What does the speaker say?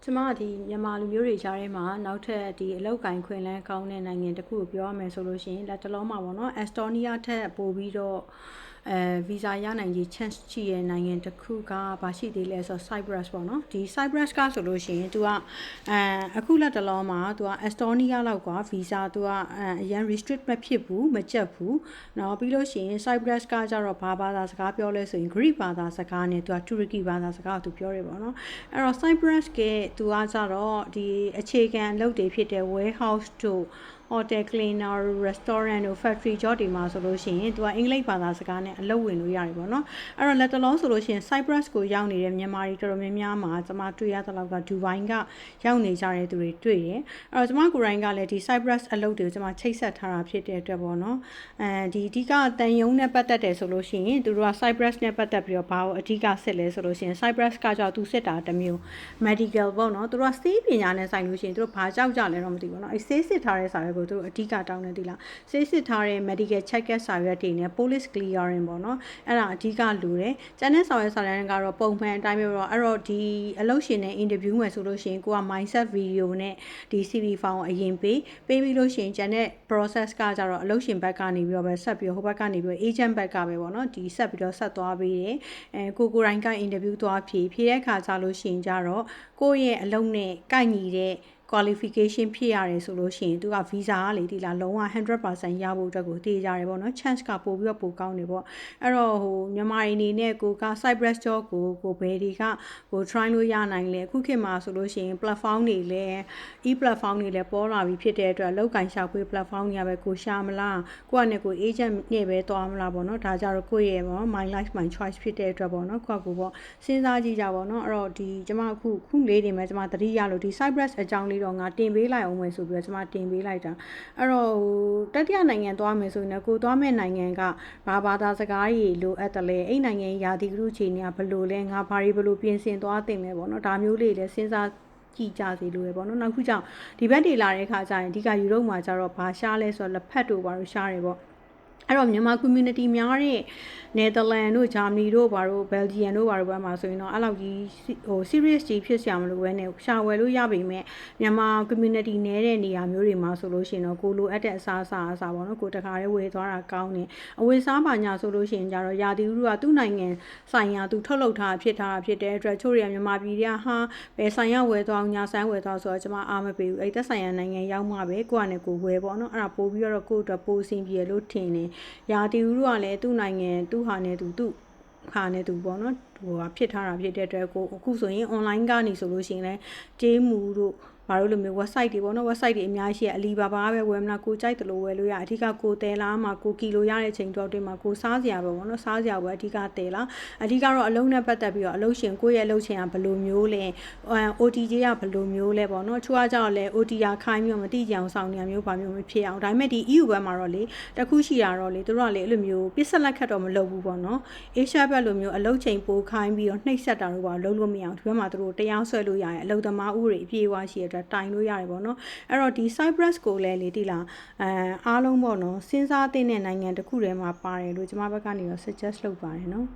ကျမဒီမြန်မာလူမျိုးတွေကြားထဲမှာနောက်ထပ်ဒီအလောက်ကင်ခွင်လန်းကောင်းတဲ့နိုင်ငံတစ်ခုကိုပြောရမယ်ဆိုလို့ရှိရင်လက်တလုံးမှာပေါ့နော်အက်စတိုးနီးယားထက်ပိုပြီးတော့ဗီဇာရနိုင်ခြေ chance ရှိတဲ့နိုင်ငံတစ်ခုကဘာရှိသေးလဲဆိုတော့ Cyprus ပေါ့နော်ဒီ Cyprus ကဆိုလို့ရှိရင်သူကအခုလက်တလုံးမှာသူကအက်စတိုးနီးယားလောက်ကဗီဇာသူကအရန် restrict မဖြစ်ဘူးမကြက်ဘူးเนาะပြီးလို့ရှိရင် Cyprus ကကြတော့ဘာသာစကားပြောလဲဆိုရင် Greek ဘာသာစကားနဲ့သူက Turkey ဘာသာစကားကိုသူပြောရပေါ့နော်အဲ့တော့ Cyprus ကသူကကြတော့ဒီအခြေခံအလုပ်တွေဖြစ်တဲ့ warehouse တို့ hotel cleaner restaurant တို့ factory job တွေမှာဆိုလို့ရှိရင်သူကအင်္ဂလိပ်ဘာသာစကားနဲ့အလုပ်ဝင်လို့ရတယ်ပေါ့နော်အဲ့တော့လက်တလုံးဆိုလို့ရှိရင် Cyprus ကိုရောက်နေတဲ့မြန်မာတွေတော်တော်များများမှာကျွန်မတွေ့ရတဲ့လောက်ကဒူဘိုင်းကရောက်နေကြတဲ့သူတွေတွေ့တယ်အဲ့တော့ကျွန်မကိုယ်တိုင်ကလည်းဒီ Cyprus အလုပ်တွေကိုကျွန်မချိတ်ဆက်ထားတာဖြစ်တဲ့အတွက်ပေါ့နော်ဒီအဓိကတန်ယုံနဲ့ပတ်သက်တယ်ဆိုလို့ရှိရင်သူတို့က Cyprus နဲ့ပတ်သက်ပြီးတော့ဘာကိုအဓိကစစ်လဲဆိုလို့ရှိရင် Cyprus ကကြောက်သူစစ်တာတစ်မျိုး medical ပေါ့နော်သူတို့ကဆေးပညာနဲ့ဆိုင်လို့ရှိရင်သူတို့ဘာကြောက်ကြလဲတော့မသိဘူးเนาะအဲဆေးစစ်ထားတဲ့စာရွက်ကိုသူတို့အဓိကတောင်းနေသီလားဆေးစစ်ထားတဲ့ medical check စာရွက်တွေနဲ့ police clearance ပေါ့နော်အဲ့ဒါအဓိကလိုတယ်ကျန်တဲ့စာရွက်စာတမ်းကတော့ပုံမှန်အတိုင်းပဲတော့အဲ့တော့ဒီအလုပ်ရှင်နဲ့ interview မယ်ဆိုလို့ရှိရင်ကိုက mindset video နဲ့ဒီ CV file ကိုအရင်ပေးပြီးလို့ရှိရင်ကျန်တဲ့ process ကကြတော့အလုပ်ရှင်ဘက်ကနေပြီးတော့ပဲဆက်ပြီးဟိုဘက်ကနေပြီး agent ဘက်ကပဲပေါ့နော်ဒီဆက်ပြီးတော့ဆက်သွားပေးတယ်ကိုယ်တိုင်က interview သွားဖြေတဲ့အခါကြလို့ရှိရင်ကြတော့ကိုယ့်ရဲ့အလုပ်နဲ့ကိုက်ညီတဲ့qualification ဖြစ်ရတယ်ဆိုလို့ရှိရင်သူက visa ကလေဒီလားလုံးဝ 100% ရဖို့အတွက်ကိုတည်ကြရတယ်ပေါ့နော် chance ကပို့ပြီးတော့ပိုကောင်းနေပေါ့အဲ့တော့ဟိုမြန်မာအနေနဲ့ကိုက Cyprus job ကိုဘယ်တွေကtry လို့ရနိုင်လဲအခုခေတ်မှာဆိုလို့ရှိရင် platform တွေလည်း e-platform တွေလည်းပေါ်လာပြီးဖြစ်တဲ့အတွက်လောက်ကင်ရှာဖွေး platform တွေကပဲကိုရှာမလားကိုကနဲ့ကို agent နဲ့ပဲသွားမလားပေါ့နော်ဒါကြတော့ကိုယ့်ရဲ့ပေါ့ my life my choice ဖြစ်တဲ့အတွက်ပေါ့နော်ကိုကပေါ့စဉ်းစားကြည့်ကြပါတော့အဲ့တော့ဒီကျွန်မခုလေးတွေမှာကျွန်မသတိရလို့ဒီ Cyprus အကြောင်းလေးတော့ငါတင်ပေးလိုက်အောင်မယ်ဆိုပြီးတော့ကျွန်မတင်ပေးလိုက်တာအဲ့တော့တတိယနိုင်ငံသွားမယ်ဆိုရင်ကိုသွားမဲ့နိုင်ငံကဘာသာစကားကြီးလိုအပ်တယ်လေအဲ့နိုင်ငံရာသီဥတုအခြေအနေကဘယ်လိုလဲငါဘာတွေဘယ်လိုပြင်ဆင်သွားတင်လဲပေါ့နော်ဒါမျိုးလေးလည်းစဉ်းစားကြည့်ကြစီလို့ပဲပေါ့နော်နောက်ခုကြောင့်ဒီဘက်တွေလာတဲ့ခါကျရင်အဓိကယူရိုပမှာကျတော့ဘာရှားလဲဆိုတော့လက်ဖက်တို့ဘာလို့ရှားတယ်ပေါ့အဲ့တော့မြန်မာ community များတဲ့နယ်သာလန်တို့ဂျာမနီတို့ဘာတို့ဘယ်လ်ဂျီယံတို့ဘာတို့ဘက်မှာဆိုရင်တော့အဲ့လောက်ကြီးဟို serious ကြီးဖြစ်စရာမလိုဘဲနဲ့ရှာဝယ်လို့ရပေမဲ့မြန်မာ community နဲ့တဲ့နေရာမျိုးတွေမှာဆိုလို့ရှိရင်တော့ကိုလိုအပ်တဲ့အစားအစာပေါ့နော်ကိုတခါလေးဝယ်သွားတာကောင်းတယ်အဝယ်စားပါညာဆိုလို့ရှိရင်ကြတော့ရာသီဥတုကသူ့နိုင်ငံဆိုင်ရာသူထုတ်လုပ်ထားဖြစ်တဲ့အတွက်ချို့တွေကမြန်မာပြည်ကဟာဘယ်ဆိုင်ရဝယ်သွားညာဆိုင်ဝယ်သွားဆိုတော့ကျွန်မအားမပေးဘူးအဲ့သက်ဆိုင်ရာနိုင်ငံရောက်မှပဲကိုကနဲ့ကိုဝယ်ပေါ့နော်အဲ့ဒါပို့ပြီးတော့ကိုအတွက်ပို့စင်ပြေလို့ထင်တယ်ရာသီဥတုကလည်းသူ့နိုင်ငံသူ့ဟာနဲ့သူဟာနဲ့သူပေါ့နော်ဟိုဖြစ်ထားတာဖြစ်တဲ့အတွက်ကိုအခုဆိုရင် online ကနေဆိုလို့ရှိရင်လည်းကြေးမူတို့ဘာလို့လိုမျိုး website တွေပေါ့နော် website တွေအများကြီးရှိအလီဘာဘာပဲဝယ်မလားကိုကြိုက်တယ်လို့ဝယ်လို့ရအဓိကကိုတဲလားမှာကိုကီလိုရတဲ့ချိန်တော့တွေမှာကိုစားစရာပဲပေါ့နော်စားစရာပဲအဓိကတဲလားအဓိကတော့အလုံးနဲ့ပတ်သက်ပြီးတော့အလုံးရှင်ကိုယ့်ရဲ့အလုံးရှင်ကဘယ်လိုမျိုးလဲOT ကြီးကဘယ်လိုမျိုးလဲပေါ့နော်ချိုးအားကြောင့်လဲ OT ရခိုင်းပြီးတော့မတိကြအောင်ဆောင်နေမျိုးဘာမျိုးမဖြစ်အောင်ဒါပေမဲ့ဒီ EU ဘက်မှာတော့လေတခုရှိတာတော့လေတို့ကလေအဲ့လိုမျိုးပစ္စလက်ခတ်တော့မလုပ်ဘူးပေါ့နော် Asia ဘက်လိုမျိုးအလုံးချိန်ပိုခိုင်းပြီးတော့နှိပ်စက်တာတို့ဘာလုပ်လို့မရအောင်ဒီဘက်မှာတို့တရားဆွဲလို့ရတယ်အလုံသမားဥတွေအပြေးအဝရှိတဲ့အတွက်တိုင်လို့ရတယ်ပေါ့နော်အဲ့တော့ဒီ Cyprus ကိုလည်းလေတိလားအားလုံးပေါ့နော်စဉ်းစားသင့်တဲ့နိုင်ငံတစ်ခုထဲမှာပါတယ်လို့ကျွန်မဘက်ကနေတော့ suggest လုပ်ပါတယ်နော်